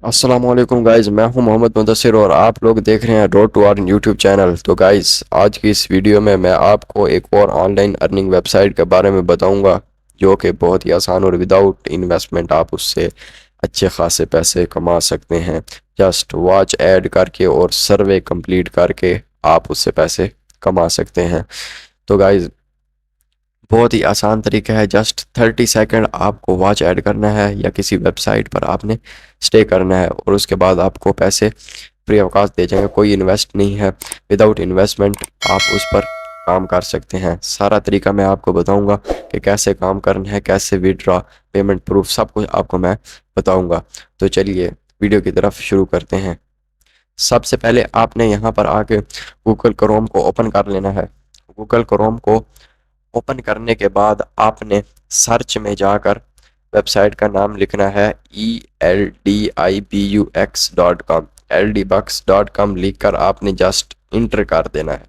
अस्सलाम वालेकुम गाइस, मैं हूं मोहम्मद मुदस्सिर और आप लोग देख रहे हैं road to earn YouTube channel. तो गाइस, आज की इस वीडियो में मैं आपको एक और ऑनलाइन अर्निंग वेबसाइट के बारे में बताऊंगा जो कि बहुत ही आसान और विदाउट इन्वेस्टमेंट आप उससे अच्छे खासे पैसे कमा सकते हैं। जस्ट वॉच ऐड करके और सर्वे कंप्लीट करके आप उससे पैसे कमा सकते हैं। तो गाइस, बहुत ही आसान तरीका है। जस्ट 30 सेकंड आपको वॉच ऐड करना है या किसी वेबसाइट पर आपने स्टे करना है और उसके बाद आपको पैसे फ्री अवकाश दे जाएंगे। कोई इन्वेस्ट नहीं है, विदाउट इन्वेस्टमेंट आप उस पर काम कर सकते हैं। सारा तरीका मैं आपको बताऊंगा कि कैसे काम करना है, कैसे विड्रॉ, पेमेंट प्रूफ, सब कुछ आपको मैं बताऊंगा। तो चलिए वीडियो की तरफ शुरू करते हैं। सबसे पहले आपने यहाँ पर आके गूगल क्रोम को ओपन कर लेना है। गूगल क्रोम को ओपन करने के बाद आपने सर्च में जाकर वेबसाइट का नाम लिखना है eldibux.com। eldibux.com लिख कर आपने जस्ट इंटर कर देना है।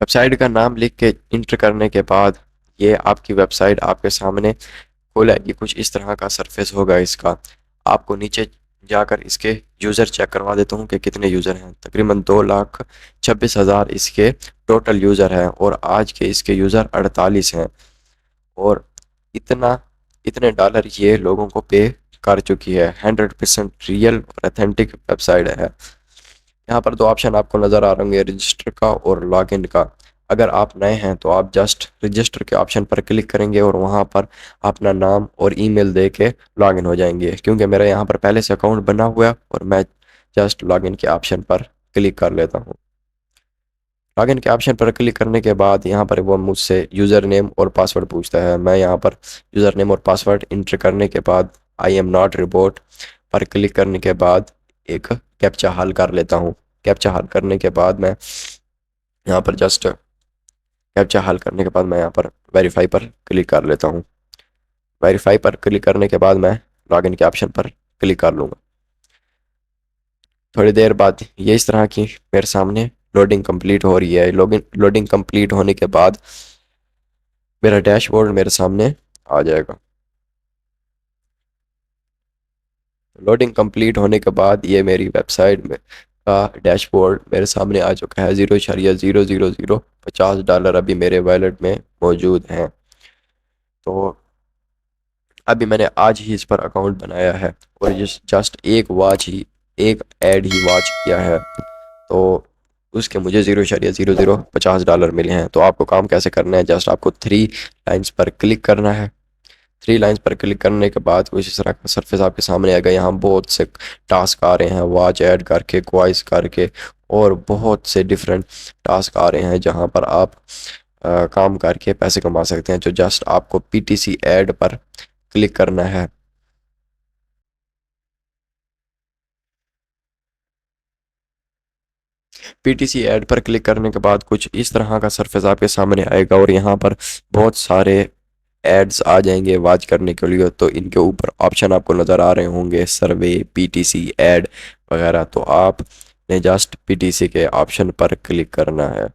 वेबसाइट का नाम लिख के इंटर करने के बाद ये आपकी वेबसाइट आपके सामने खुल आएगी। कुछ इस तरह का सरफेस होगा इसका। आपको नीचे जाकर इसके यूज़र चेक करवा देता हूँ कि कितने यूज़र हैं। तकरीबन 2,26,000 इसके टोटल यूज़र हैं और आज के इसके यूज़र 48 हैं। और इतना इतने डॉलर ये लोगों को पे कर चुकी है। 100% रियल और अथेंटिक वेबसाइट है। यहाँ पर दो ऑप्शन आपको नज़र आ रहे होंगे, रजिस्टर का और लॉगिन का। अगर आप नए हैं तो आप जस्ट रजिस्टर के ऑप्शन पर क्लिक करेंगे और वहाँ पर अपना नाम और ईमेल दे के लॉगिन हो जाएंगे। क्योंकि मेरा यहाँ पर पहले से अकाउंट बना हुआ है और मैं जस्ट लॉगिन के ऑप्शन पर क्लिक कर लेता हूँ। लॉगिन के ऑप्शन पर क्लिक करने के बाद यहाँ पर वो मुझसे यूज़र नेम और पासवर्ड पूछता है। मैं यहाँ पर यूज़र नेम और पासवर्ड इंटर करने के बाद आई एम नॉट रिपोर्ट पर क्लिक करने के बाद एक कैप्चा हल कर लेता हूँ। कैप्चा हल करने के बाद मैं यहाँ पर जस्ट कैप्चा हल करने के बाद मैं यहाँ पर वेरीफाई पर क्लिक कर लेता हूँ। वेरीफाई पर क्लिक करने के बाद मैं लॉगिन के ऑप्शन पर क्लिक कर लूँगा। थोड़ी देर बाद ये इस तरह की मेरे सामने लोडिंग कंप्लीट हो रही है। लोडिंग कंप्लीट होने के बाद मेरा डैशबोर्ड मेरे सामने आ जाएगा। लोडिंग कंप्लीट होने के बाद ये मेरी वेबसाइट में का डैशबोर्ड मेरे सामने आ चुका है। 0,00050 डॉलर अभी मेरे वॉलेट में मौजूद हैं। तो अभी मैंने आज ही इस पर अकाउंट बनाया है और जस्ट एक ऐड ही वॉच किया है। तो उसके मुझे 0,0050 डॉलर मिले हैं। तो आपको काम कैसे करना है, जस्ट आपको थ्री लाइन्स पर क्लिक करना है। थ्री लाइन्स पर क्लिक करने के बाद कुछ इस तरह का सरफेस आपके सामने आएगा। यहाँ बहुत से टास्क आ रहे हैं, वॉच ऐड करके, क्वाइज करके और बहुत से डिफरेंट टास्क आ रहे हैं जहाँ पर आप काम करके पैसे कमा सकते हैं। तो जस्ट आपको पीटीसी ऐड पर क्लिक करना है। पीटीसी ऐड पर क्लिक करने के बाद कुछ इस तरह का सरफेस आपके सामने आएगा और यहाँ पर बहुत सारे एड्स आ जाएंगे वॉच करने के लिए। तो इनके ऊपर ऑप्शन आपको नज़र आ रहे होंगे, सर्वे, पीटीसी ऐड वगैरह। तो आपने जस्ट पीटीसी के ऑप्शन पर क्लिक करना है।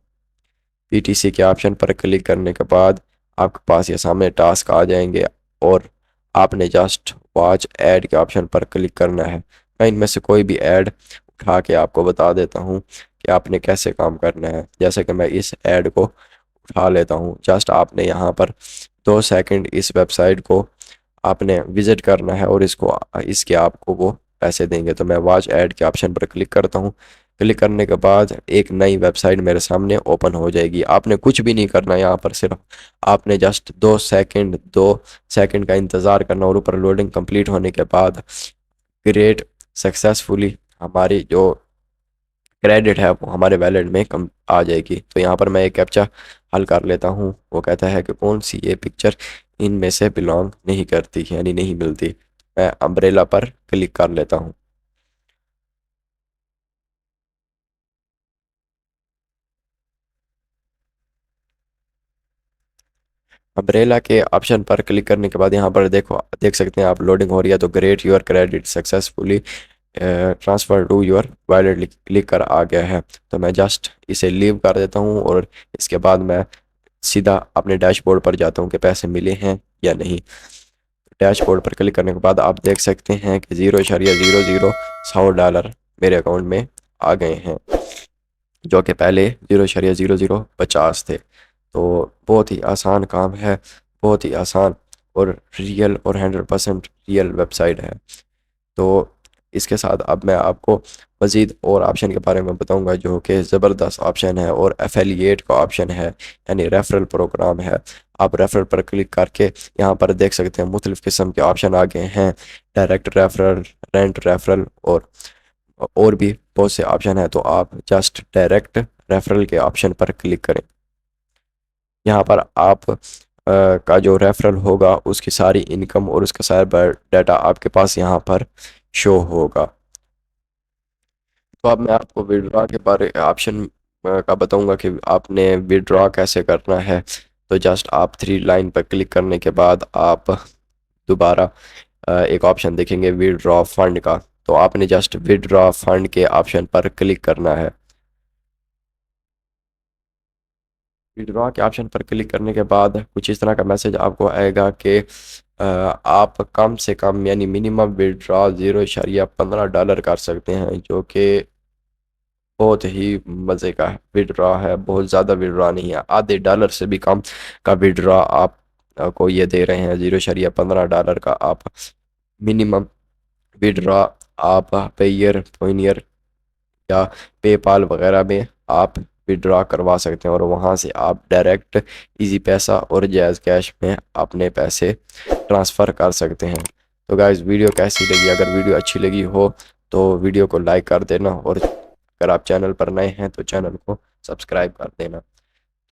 पीटीसी के ऑप्शन पर क्लिक करने के बाद आपके पास ये सामने टास्क आ जाएंगे और आपने जस्ट वॉच ऐड के ऑप्शन पर क्लिक करना है। मैं इनमें से कोई भी ऐड उठा के आपको बता देता हूँ कि आपने कैसे काम करना है। जैसे कि मैं इस ऐड को उठा लेता हूँ। जस्ट आपने यहाँ पर 2 सेकंड इस वेबसाइट को आपने विजिट करना है और इसके आपको वो पैसे देंगे। तो मैं वॉच ऐड के ऑप्शन पर क्लिक करता हूँ। क्लिक करने के बाद एक नई वेबसाइट मेरे सामने ओपन हो जाएगी। आपने कुछ भी नहीं करना, यहाँ पर सिर्फ आपने जस्ट 2 सेकंड का इंतज़ार करना और ऊपर लोडिंग कंप्लीट होने के बाद ग्रेट सक्सेसफुली हमारी जो क्रेडिट है वो हमारे वैलेट में कम आ जाएगी। तो यहाँ पर मैं एक कैप्चा हल कर लेता हूँ। वो कहता है कि कौन सी ये पिक्चर इनमें से बिलोंग नहीं करती, यानी नहीं मिलती। मैं अम्ब्रेला पर क्लिक कर लेता हूँ। अम्ब्रेला के ऑप्शन पर क्लिक करने के बाद यहाँ पर देख सकते हैं आप, लोडिंग हो रही है। तो great, your credit successfully transfer to your wallet लिख कर आ गया है। तो मैं जस्ट इसे लीव कर देता हूँ और इसके बाद मैं सीधा अपने डैशबोर्ड पर जाता हूँ कि पैसे मिले हैं या नहीं। डैशबोर्ड पर क्लिक करने के बाद आप देख सकते हैं कि 0.00 मेरे अकाउंट में आ गए हैं, जो कि पहले 0.0050 थे। तो बहुत ही आसान काम है, बहुत ही आसान और रियल और 100% रियल वेबसाइट है। तो इसके साथ अब मैं आपको मज़ीद और ऑप्शन के बारे में बताऊंगा, जो कि ज़बरदस्त ऑप्शन है और एफिलिएट का ऑप्शन है, यानी रेफरल प्रोग्राम है। आप रेफरल पर क्लिक करके यहाँ पर देख सकते हैं मुख्तलिफ़ किस्म के ऑप्शन आ गए हैं, डायरेक्ट रेफरल, रेंट रेफरल और भी बहुत से ऑप्शन है। तो आप जस्ट डायरेक्ट रेफरल के ऑप्शन पर क्लिक करें। यहाँ पर आप का जो रेफरल होगा उसकी सारी इनकम और उसका सारा डाटा आपके पास यहाँ पर शो होगा। तो अब मैं आपको विड्रॉ के बारे ऑप्शन का बताऊंगा कि आपने विड्रॉ कैसे करना है। तो जस्ट आप थ्री लाइन पर क्लिक करने के बाद आप दोबारा एक ऑप्शन देखेंगे विड्रॉ फंड का। तो आपने जस्ट विड्रॉ फंड के ऑप्शन पर क्लिक करना है। विड्रॉ के ऑप्शन पर क्लिक करने के बाद कुछ इस तरह का मैसेज आपको आएगा कि आप कम से कम यानी मिनिमम विड्रॉ $0.15 कर सकते हैं, जो कि बहुत ही मज़े का विड्रॉ है। बहुत ज़्यादा विड्रॉ नहीं है, आधे डॉलर से भी कम का विड्रॉ आप को ये दे रहे हैं। $0.15 का आप मिनिमम विड्रॉ आप पेयर, पोइनियर या पेपाल वगैरह में आप विड्रॉ करवा सकते हैं, और वहाँ से आप डायरेक्ट इजी पैसा और जैज़ कैश में अपने पैसे ट्रांसफ़र कर सकते हैं। तो गाइस, वीडियो कैसी लगी? अगर वीडियो अच्छी लगी हो तो वीडियो को लाइक कर देना, और अगर आप चैनल पर नए हैं तो चैनल को सब्सक्राइब कर देना।